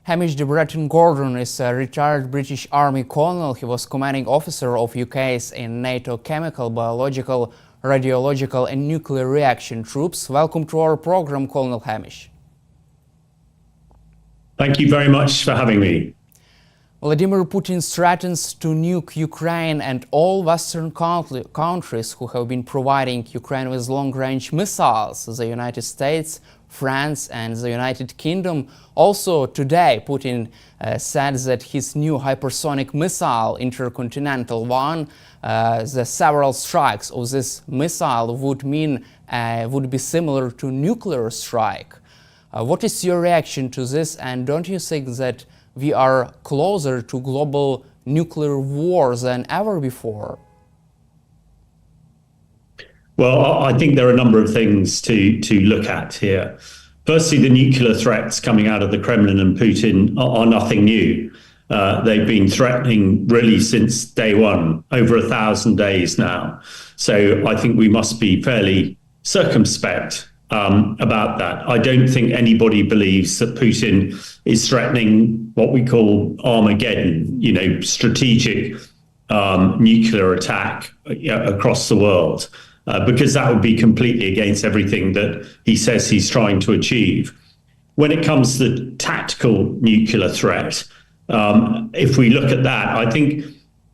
Hamish de Bretton-Gordon is a retired British Army colonel. He was commanding officer of UK's in NATO chemical, biological, radiological and nuclear reaction troops. Welcome to our program, Colonel Hamish. Thank you very much for having me. Vladimir Putin threatens to nuke Ukraine and all Western countries who have been providing Ukraine with long-range missiles. The United States, France and the United Kingdom. Also today, Putin said that his new hypersonic missile, intercontinental one, the several strikes of this missile would be similar to nuclear strike. What is your reaction to this, and don't you think that we are closer to global nuclear war than ever before? Well, I think there are a number of things to look at here. Firstly, the nuclear threats coming out of the Kremlin and Putin are nothing new. They've been threatening really since day one, over 1,000 days now. So I think we must be fairly circumspect about that. I don't think anybody believes that Putin is threatening what we call Armageddon, strategic nuclear attack across the world. Because that would be completely against everything that he says he's trying to achieve. When it comes to the tactical nuclear threat, if we look at that, I think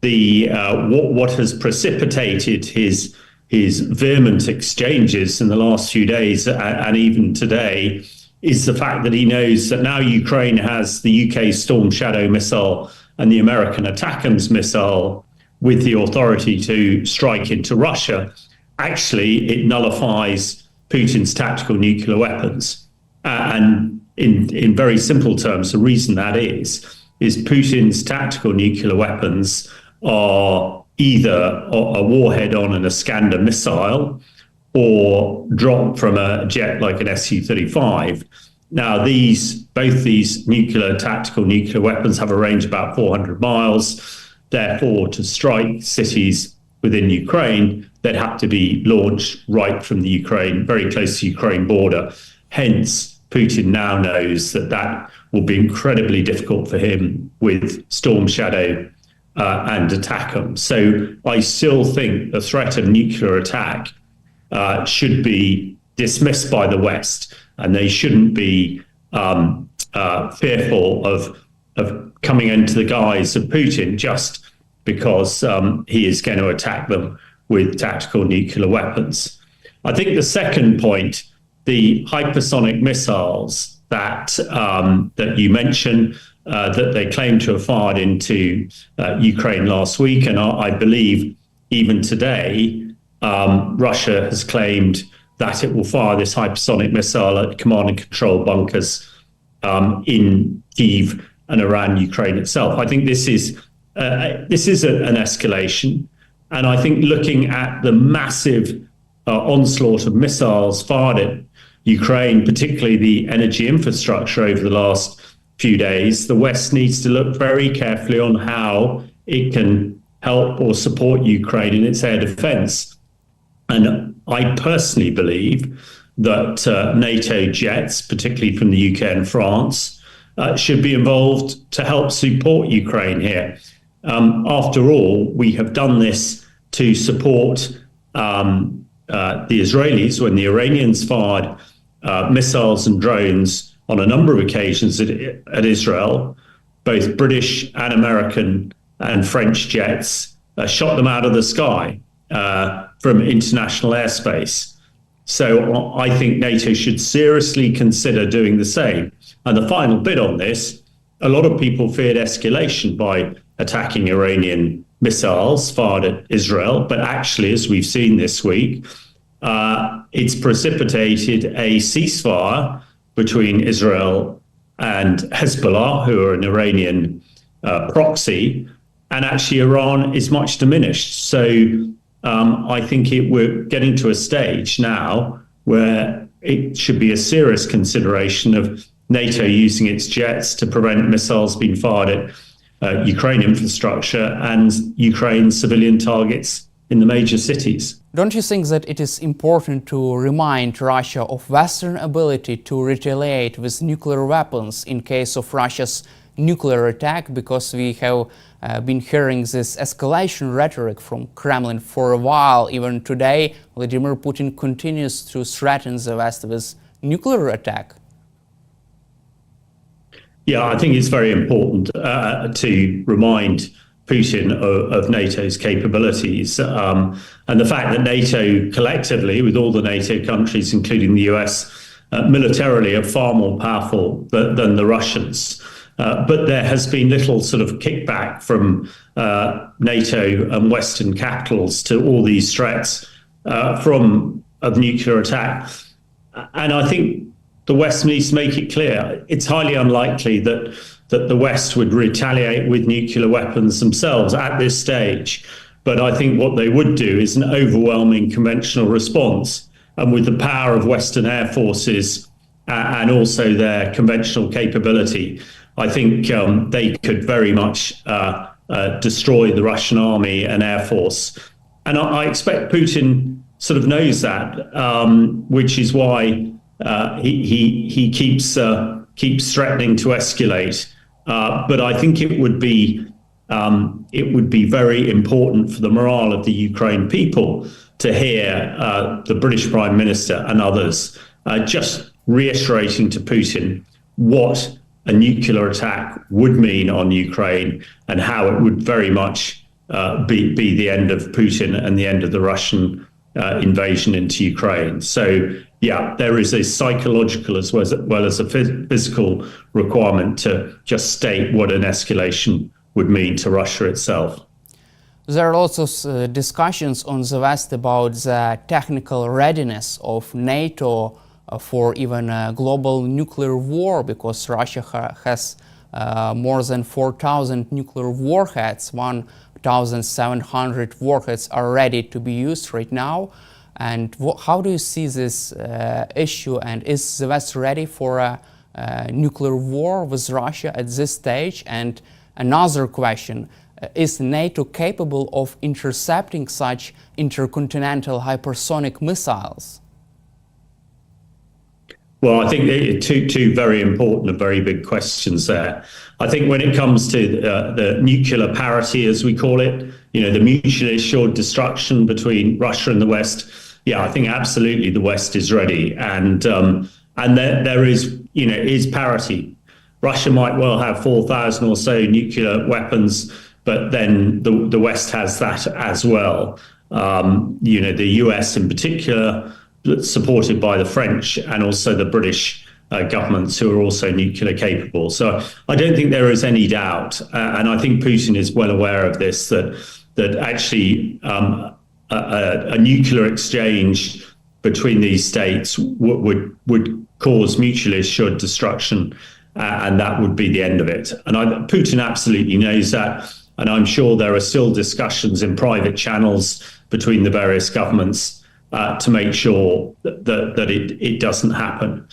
what has precipitated his vehement exchanges in the last few days and even today is the fact that he knows that now Ukraine has the UK Storm Shadow missile and the American ATACMS missile with the authority to strike into Russia. Actually, it nullifies Putin's tactical nuclear weapons. And in very simple terms, the reason that is Putin's tactical nuclear weapons are either a warhead on an Iskander missile or dropped from a jet like an Su-35. Now, both these tactical nuclear weapons have a range of about 400 miles. Therefore, to strike cities within Ukraine, they'd have to be launched right from the Ukraine, very close to the Ukraine border. Hence, Putin now knows that will be incredibly difficult for him with Storm Shadow and ATACMS. So I still think the threat of nuclear attack should be dismissed by the West, and they shouldn't be fearful of coming into the guise of Putin just because he is going to attack them with tactical nuclear weapons. I think the second point, the hypersonic missiles that you mentioned, that they claim to have fired into Ukraine last week, and I believe even today, Russia has claimed that it will fire this hypersonic missile at command and control bunkers in Kyiv and around Ukraine itself. I think this is an escalation. And I think looking at the massive onslaught of missiles fired at Ukraine, particularly the energy infrastructure over the last few days, the West needs to look very carefully on how it can help or support Ukraine in its air defense. And I personally believe that NATO jets, particularly from the UK and France, should be involved to help support Ukraine here. After all, we have done this to support the Israelis when the Iranians fired missiles and drones on a number of occasions at Israel. Both British and American and French jets shot them out of the sky from international airspace. So I think NATO should seriously consider doing the same. And the final bit on this, a lot of people feared escalation by attacking Iranian missiles fired at Israel, but actually, as we've seen this week, it's precipitated a ceasefire between Israel and Hezbollah, who are an Iranian proxy, and actually Iran is much diminished. So I think we're getting to a stage now where it should be a serious consideration of NATO using its jets to prevent missiles being fired at Ukraine infrastructure and Ukraine civilian targets in the major cities. Don't you think that it is important to remind Russia of Western ability to retaliate with nuclear weapons in case of Russia's nuclear attack? Because we have been hearing this escalation rhetoric from Kremlin for a while. Even today, Vladimir Putin continues to threaten the West with nuclear attack. Yeah, I think it's very important to remind Putin of NATO's capabilities, and the fact that NATO collectively, with all the NATO countries, including the US, militarily are far more powerful than the Russians. But there has been little sort of kickback from NATO and Western capitals to all these threats of nuclear attack. And I think the West needs to make it clear it's highly unlikely that the West would retaliate with nuclear weapons themselves at this stage. But I think what they would do is an overwhelming conventional response. And with the power of Western air forces and also their conventional capability, I think they could very much destroy the Russian army and air force. And I expect Putin sort of knows that, which is why he keeps threatening to escalate. But I think it would be very important for the morale of the Ukraine people to hear the British Prime Minister and others just reiterating to Putin what a nuclear attack would mean on Ukraine and how it would very much be the end of Putin and the end of the Russian invasion into Ukraine. So, yeah, there is a psychological as well as a physical requirement to just state what an escalation would mean to Russia itself. There are also discussions on the West about the technical readiness of NATO for even a global nuclear war, because Russia has more than 4,000 nuclear warheads. 1,700 warheads are ready to be used right now. And how do you see this issue? And is the West ready for a nuclear war with Russia at this stage? And another question, is NATO capable of intercepting such intercontinental hypersonic missiles? Well, I think two very important and very big questions there. I think when it comes to the nuclear parity, as we call it, the mutually assured destruction between Russia and the West, yeah, I think absolutely the West is ready, and there is parity. Russia might well have 4,000 or so nuclear weapons, but then the West has that as well. The US in particular, supported by the French and also the British governments, who are also nuclear capable. So I don't think there is any doubt, and I think Putin is well aware of this, that actually a nuclear exchange between these states would cause mutually assured destruction, and that would be the end of it. And Putin absolutely knows that, and I'm sure there are still discussions in private channels between the various governments to make sure that it doesn't happen.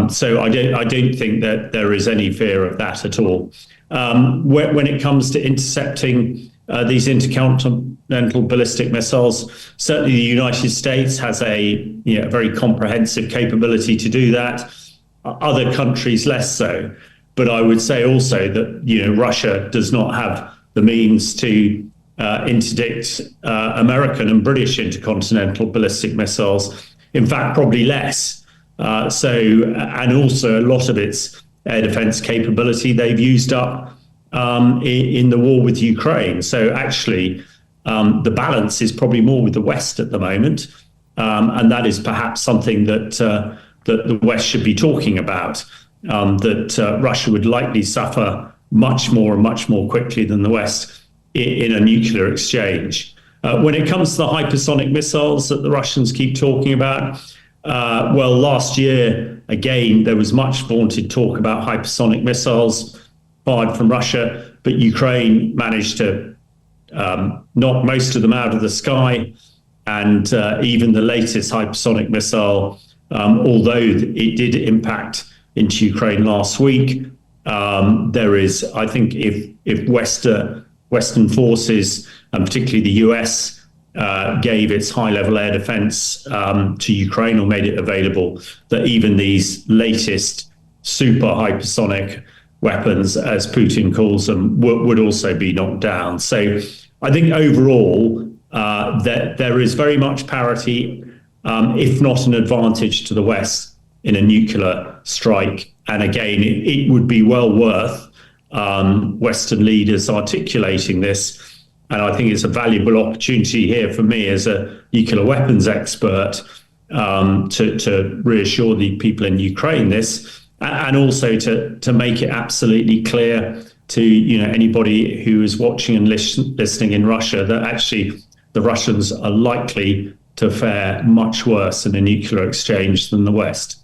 So I don't think that there is any fear of that at all. When it comes to intercepting these intercontinental ballistic missiles, certainly the United States has a very comprehensive capability to do that. Other countries less so. But I would say also that Russia does not have the means to interdict American and British intercontinental ballistic missiles. In fact, probably less. And also a lot of its air defense capability they've used up in the war with Ukraine. So actually, the balance is probably more with the West at the moment, and that is perhaps something that the West should be talking about. That Russia would likely suffer much more quickly than the West in a nuclear exchange. When it comes to the hypersonic missiles that the Russians keep talking about, well, last year, again, there was much vaunted talk about hypersonic missiles fired from Russia, but Ukraine managed to knock most of them out of the sky. And even the latest hypersonic missile, although it did impact into Ukraine last week, there is, I think, if Western forces, and particularly the US, gave its high-level air defense to Ukraine, or made it available, that even these latest super hypersonic weapons, as Putin calls them, would also be knocked down. So I think overall there is very much parity, if not an advantage to the West in a nuclear strike. And again, it would be well worth Western leaders articulating this. And I think it's a valuable opportunity here for me as a nuclear weapons expert to reassure the people in Ukraine this, and also to make it absolutely clear to anybody who is watching and listening in Russia that actually the Russians are likely to fare much worse in a nuclear exchange than the West.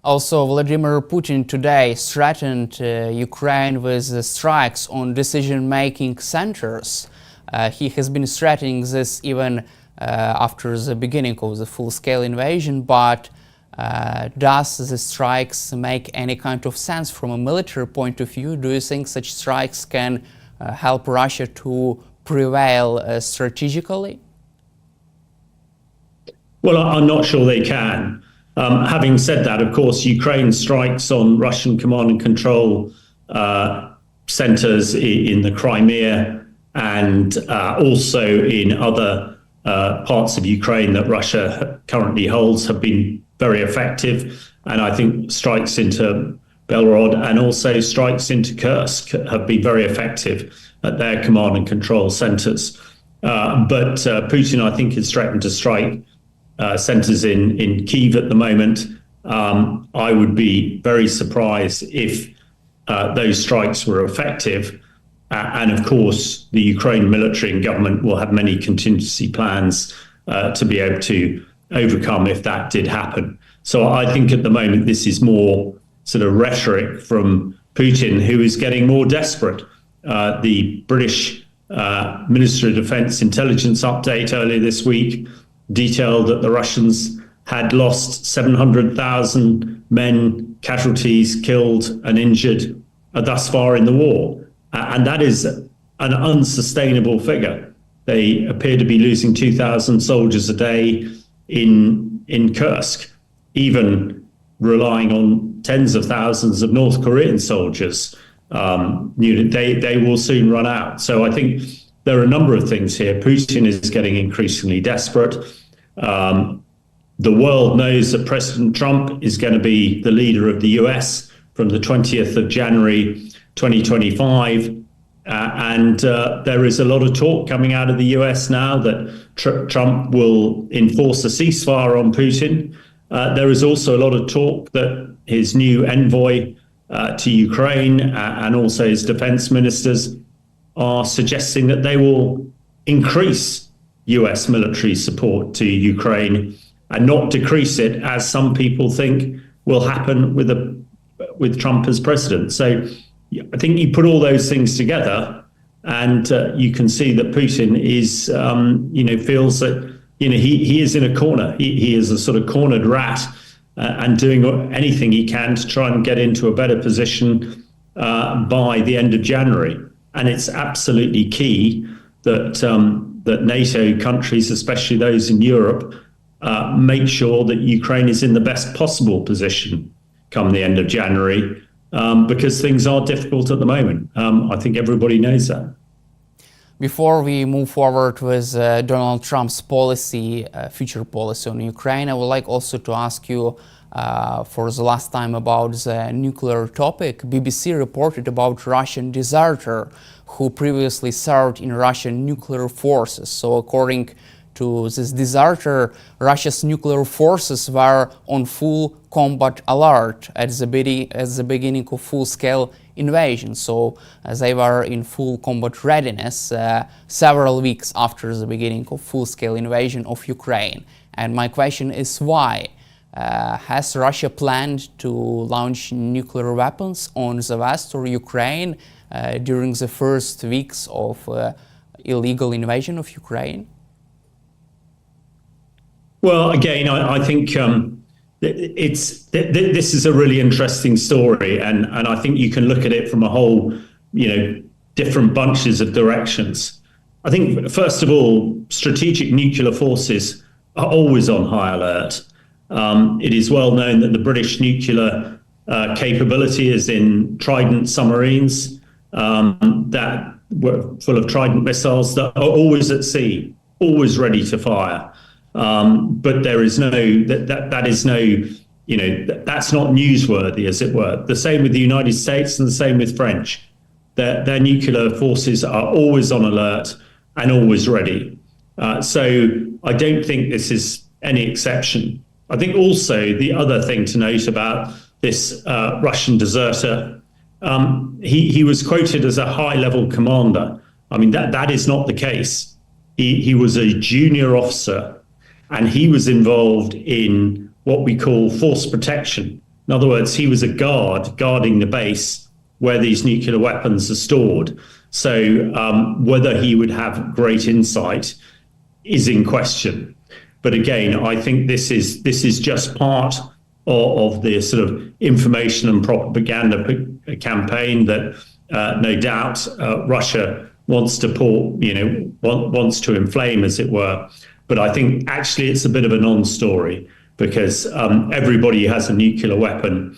Also, Vladimir Putin today threatened Ukraine with strikes on decision-making centers. He has been threatening this even after the beginning of the full-scale invasion, but does the strikes make any kind of sense from a military point of view? Do you think such strikes can help Russia to prevail strategically? Well, I'm not sure they can. Having said that, of course, Ukraine strikes on Russian command and control centers in the Crimea and also in other parts of Ukraine that Russia currently holds have been very effective. And I think strikes into Belgorod and also strikes into Kursk have been very effective at their command and control centers. But Putin, I think, has threatened to strike centers in Kyiv at the moment. I would be very surprised if those strikes were effective. And of course, the Ukraine military and government will have many contingency plans to be able to overcome if that did happen. So I think at the moment this is more sort of rhetoric from Putin, who is getting more desperate. The British Ministry of Defense intelligence update earlier this week detailed that the Russians had lost 700,000 men, casualties, killed and injured thus far in the war. And that is an unsustainable figure. They appear to be losing 2,000 soldiers a day in Kursk, even relying on tens of thousands of North Korean soldiers. They will soon run out. So I think there are a number of things here. Putin is getting increasingly desperate. The world knows that President Trump is going to be the leader of the US from the 20th of January 2025. And there is a lot of talk coming out of the US now that Trump will enforce a ceasefire on Putin. There is also a lot of talk that his new envoy to Ukraine and also his defense ministers are suggesting that they will increase US military support to Ukraine and not decrease it, as some people think will happen with Trump as president. So I think you put all those things together, and you can see that Putin is, feels that he is in a corner. He is a sort of cornered rat, and doing anything he can to try and get into a better position by the end of January. And it's absolutely key that that NATO countries, especially those in Europe, make sure that Ukraine is in the best possible position come the end of January, because things are difficult at the moment. I think everybody knows that. Before we move forward with Donald Trump's policy, future policy on Ukraine, I would like also to ask you for the last time about the nuclear topic. BBC reported about Russian deserter who previously served in Russian nuclear forces. So according to this deserter, Russia's nuclear forces were on full combat alert at the beginning of full-scale invasion. So they were in full combat readiness several weeks after the beginning of full-scale invasion of Ukraine. And my question is why? Has Russia planned to launch nuclear weapons on the West or Ukraine during the first weeks of illegal invasion of Ukraine? Well, again, I think this is a really interesting story, and I think you can look at it from a whole, different bunches of directions. I think, first of all, strategic nuclear forces are always on high alert. It is well known that the British nuclear capability is in Trident submarines that were full of Trident missiles that are always at sea, always ready to fire. But there is that is that's not newsworthy, as it were. The same with the United States and the same with French. Their nuclear forces are always on alert and always ready. So I don't think this is any exception. I think also the other thing to note about this Russian deserter, he was quoted as a high-level commander. I mean, that is not the case. He was a junior officer, and he was involved in what we call force protection. In other words, he was a guard guarding the base where these nuclear weapons are stored. So whether he would have great insight is in question. But again, I think this is just part of the sort of information and propaganda campaign that no doubt Russia wants to wants to inflame, as it were. But I think actually it's a bit of a non-story, because everybody who has a nuclear weapon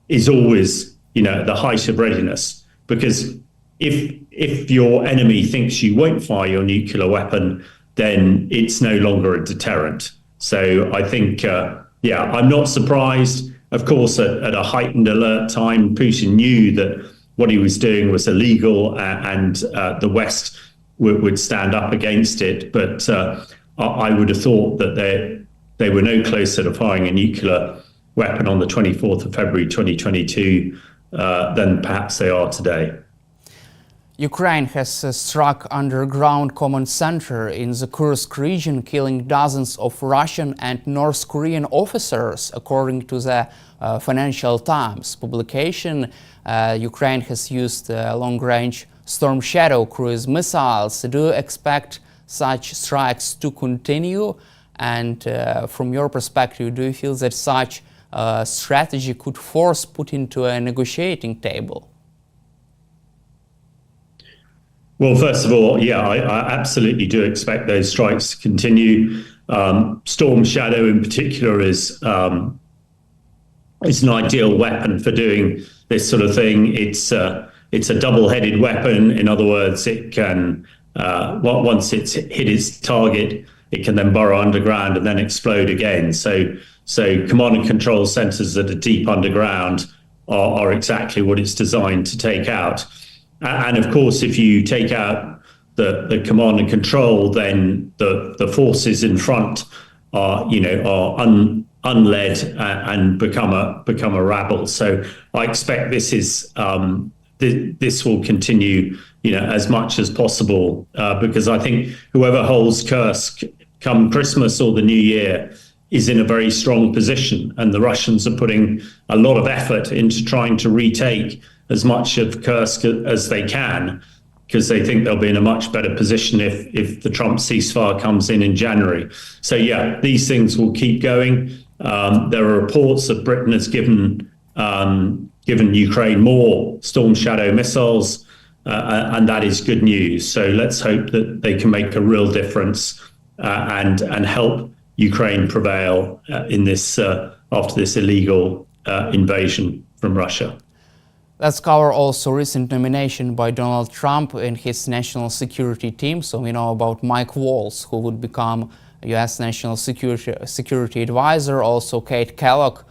is always, at the height of readiness. Because if your enemy thinks you won't fire your nuclear weapon, then it's no longer a deterrent. So I think, I'm not surprised. Of course, at a heightened alert time, Putin knew that what he was doing was illegal, and the West would stand up against it. But I would have thought that they were no closer to firing a nuclear weapon on the 24th of February 2022 than perhaps they are today. Ukraine has struck underground command center in the Kursk region, killing dozens of Russian and North Korean officers, according to the Financial Times publication. Ukraine has used long-range Storm Shadow cruise missiles. Do you expect such strikes to continue? And from your perspective, do you feel that such strategy could force Putin to a negotiating table? Well, first of all, I absolutely do expect those strikes to continue. Storm Shadow, in particular, is an ideal weapon for doing this sort of thing. It's a double-headed weapon. In other words, it can once it's hit its target, it can then burrow underground and then explode again. So command and control centers that are deep underground are exactly what it's designed to take out. And of course, if you take out the command and control, then the forces in front are unled and become a rabble. So I expect this will continue, as much as possible, because I think whoever holds Kursk come Christmas or the New Year is in a very strong position, and the Russians are putting a lot of effort into trying to retake as much of Kursk as they can, because they think they'll be in a much better position if the Trump ceasefire comes in January. So these things will keep going. There are reports that Britain has given Ukraine more Storm Shadow missiles, and that is good news. So let's hope that they can make a real difference and help Ukraine prevail in this after this illegal invasion from Russia. Let's cover also recent nomination by Donald Trump in his national security team. So we know about Mike Waltz, who would become U.S. national security advisor. Also Kate Kellogg,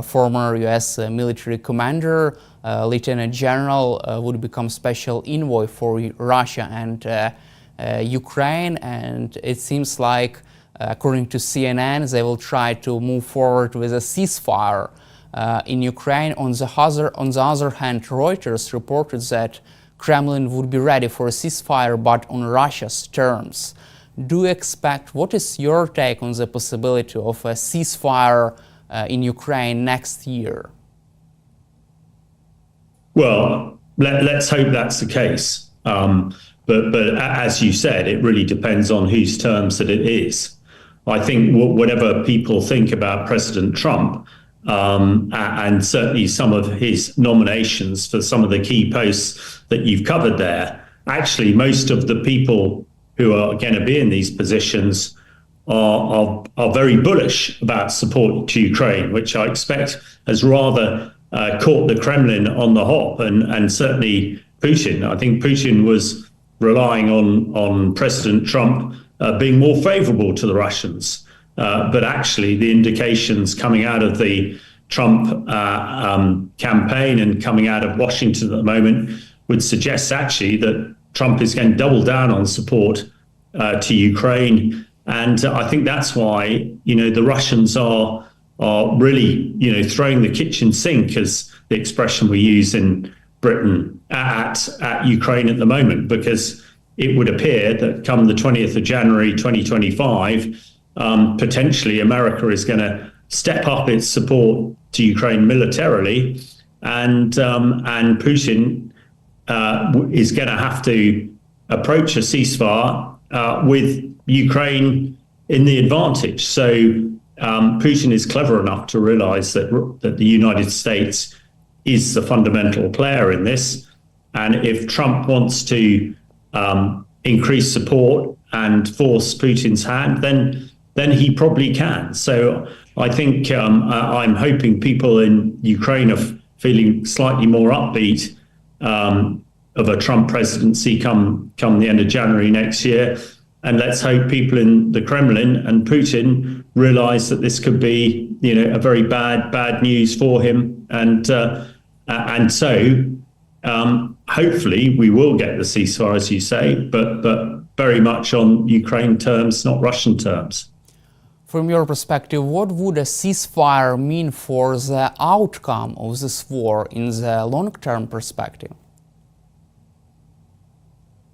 former U.S. military commander, lieutenant general, would become special envoy for Russia and Ukraine. And it seems like, according to CNN, they will try to move forward with a ceasefire in Ukraine. On the other hand, Reuters reported that Kremlin would be ready for a ceasefire, but on Russia's terms. Do you expect, what is your take on the possibility of a ceasefire in Ukraine next year? Well, let's hope that's the case. But as you said, it really depends on whose terms that it is. I think whatever people think about President Trump, and certainly some of his nominations for some of the key posts that you've covered there, actually most of the people who are going to be in these positions are very bullish about support to Ukraine, which I expect has rather caught the Kremlin on the hop, and certainly Putin. I think Putin was relying on President Trump being more favorable to the Russians. But actually, the indications coming out of the Trump campaign and coming out of Washington at the moment would suggest actually that Trump is going to double down on support to Ukraine. And I think that's why, the Russians are really, throwing the kitchen sink, as the expression we use in Britain, at Ukraine at the moment, because it would appear that come the 20th of January 2025, potentially America is going to step up its support to Ukraine militarily, and Putin is going to have to approach a ceasefire with Ukraine in the advantage. So Putin is clever enough to realize that the United States is the fundamental player in this, and if Trump wants to increase support and force Putin's hand, then he probably can. So I think I'm hoping people in Ukraine are feeling slightly more upbeat of a Trump presidency come the end of January next year. And let's hope people in the Kremlin and Putin realize that this could be, a very bad news for him. And so hopefully we will get the ceasefire, as you say, but very much on Ukraine terms, not Russian terms. From your perspective, what would a ceasefire mean for the outcome of this war in the long-term perspective?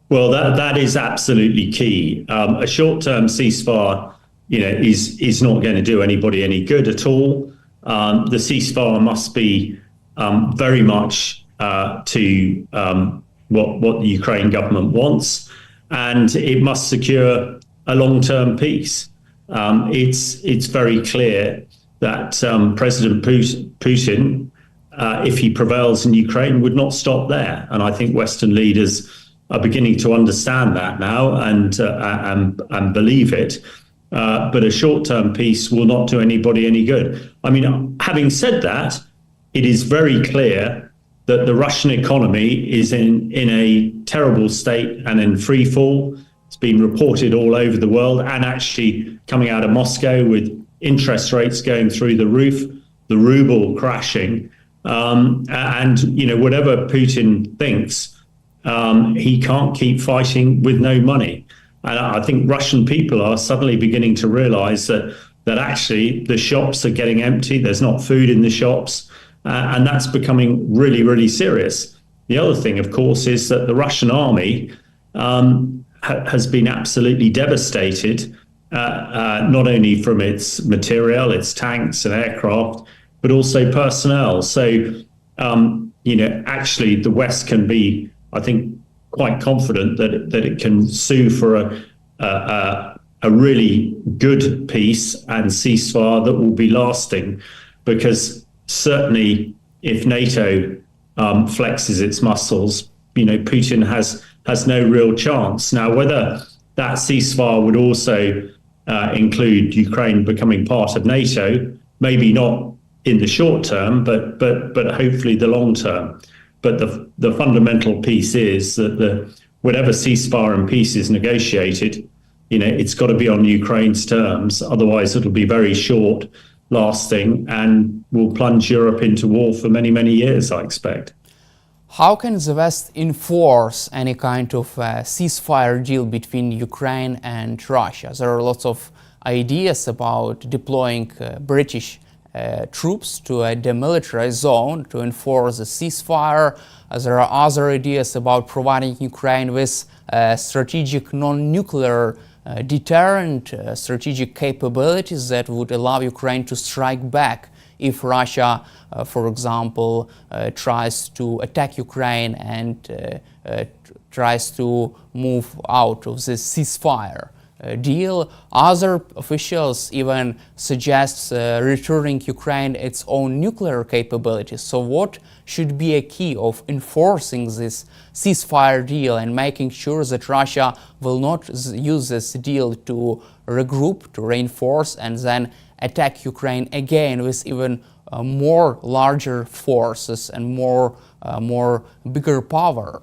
Well, that is absolutely key. A short-term ceasefire, is not going to do anybody any good at all. The ceasefire must be very much to what the Ukraine government wants, and it must secure a long-term peace. It's very clear that President Putin, if he prevails in Ukraine, would not stop there, and I think Western leaders are beginning to understand that now and believe it. But a short-term peace will not do anybody any good. I mean, having said that, it is very clear that the Russian economy is in a terrible state and in free fall. It's been reported all over the world, and actually coming out of Moscow with interest rates going through the roof, the ruble crashing, and whatever Putin thinks, he can't keep fighting with no money. And I think Russian people are suddenly beginning to realize that actually the shops are getting empty. There's not food in the shops. And that's becoming really, really serious. The other thing, of course, is that the Russian army has been absolutely devastated, not only from its material, its tanks and aircraft, but also personnel. So, actually the West can be, I think, quite confident that it can sue for a really good peace and ceasefire that will be lasting, because certainly if NATO flexes its muscles, Putin has no real chance. Now, whether that ceasefire would also include Ukraine becoming part of NATO, maybe not in the short term, but hopefully the long term. But the fundamental piece is that whatever ceasefire and peace is negotiated, it's got to be on Ukraine's terms. Otherwise, it'll be very short lasting and will plunge Europe into war for many, many years, I expect. How can the West enforce any kind of ceasefire deal between Ukraine and Russia? There are lots of ideas about deploying British troops to a demilitarized zone to enforce a ceasefire. There are other ideas about providing Ukraine with strategic non-nuclear deterrent strategic capabilities that would allow Ukraine to strike back if Russia, for example, tries to attack Ukraine and tries to move out of this ceasefire. deal. Other officials even suggest returning Ukraine its own nuclear capabilities. So what should be a key of enforcing this ceasefire deal and making sure that Russia will not use this deal to regroup, to reinforce, and then attack Ukraine again with even more larger forces and more bigger power?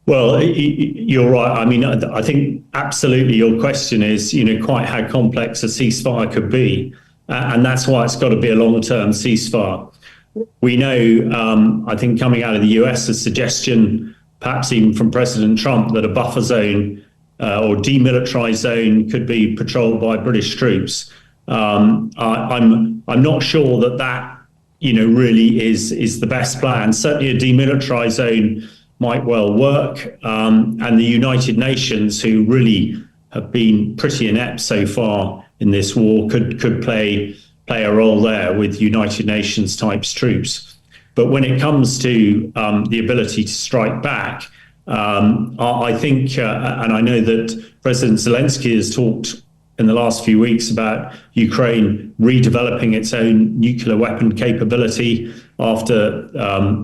Well, you're right. I mean, I think absolutely your question is, quite how complex a ceasefire could be. And that's why it's got to be a long-term ceasefire. We know, I think coming out of the US, a suggestion, perhaps even from President Trump, that a buffer zone or demilitarized zone could be patrolled by British troops. I'm not sure that really is the best plan. Certainly a demilitarized zone might well work, and the United Nations, who really have been pretty inept so far in this war, could play a role there with United Nations types troops. But when it comes to the ability to strike back, I think, and I know that President Zelensky has talked in the last few weeks about Ukraine redeveloping its own nuclear weapon capability after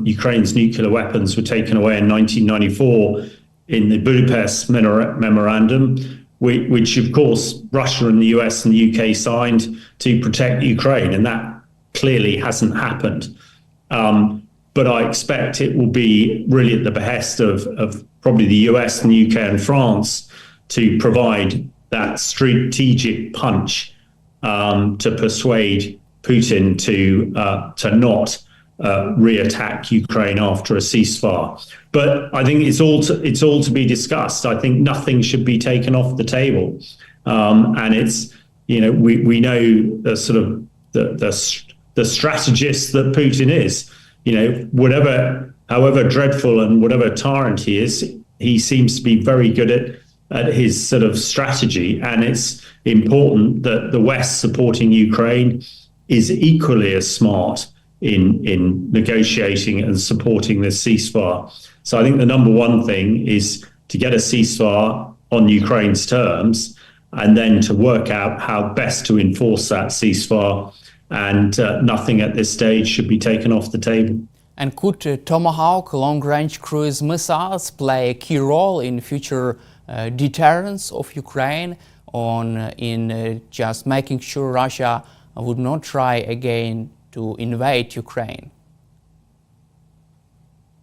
Ukraine's nuclear weapons were taken away in 1994 in the Budapest Memorandum, which of course Russia and the US and the UK signed to protect Ukraine, and that clearly hasn't happened. But I expect it will be really at the behest of probably the US and the UK and France to provide that strategic punch to persuade Putin to not re-attack Ukraine after a ceasefire. But I think it's all to be discussed. I think nothing should be taken off the table, and it's we know the sort of the strategist that Putin is. However dreadful and whatever tyrant he is, he seems to be very good at his sort of strategy, and it's important that the West supporting Ukraine is equally as smart in negotiating and supporting this ceasefire. So I think the number one thing is to get a ceasefire on Ukraine's terms, and then to work out how best to enforce that ceasefire, and nothing at this stage should be taken off the table. And could Tomahawk long-range cruise missiles play a key role in future deterrence of Ukraine in just making sure Russia would not try again to invade Ukraine?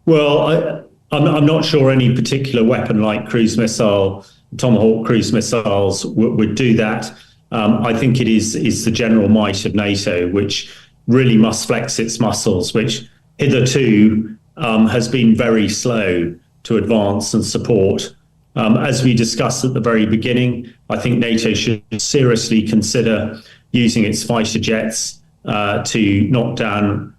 Well, I'm not sure any particular weapon like cruise missile, Tomahawk cruise missiles would do that. I think it is the general might of NATO, which really must flex its muscles, which hitherto has been very slow to advance and support. As we discussed at the very beginning, I think NATO should seriously consider using its fighter jets to knock down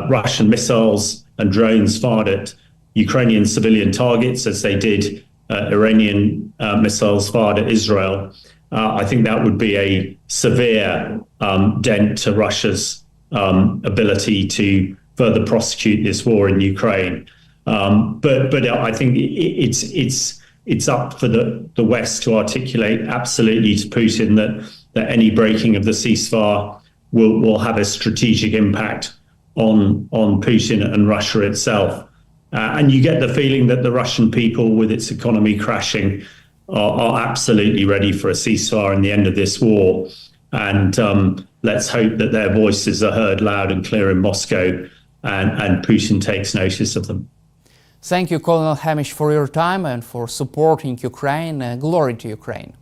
Russian missiles and drones fired at Ukrainian civilian targets, as they did Iranian missiles fired at Israel. I think that would be a severe dent to Russia's ability to further prosecute this war in Ukraine. But I think it's up for the West to articulate absolutely to Putin that any breaking of the ceasefire will have a strategic impact on Putin and Russia itself. And you get the feeling that the Russian people, with its economy crashing, are absolutely ready for a ceasefire and the end of this war. And let's hope that their voices are heard loud and clear in Moscow, and Putin takes notice of them. Thank you, Colonel Hamish, for your time and for supporting Ukraine. Glory to Ukraine.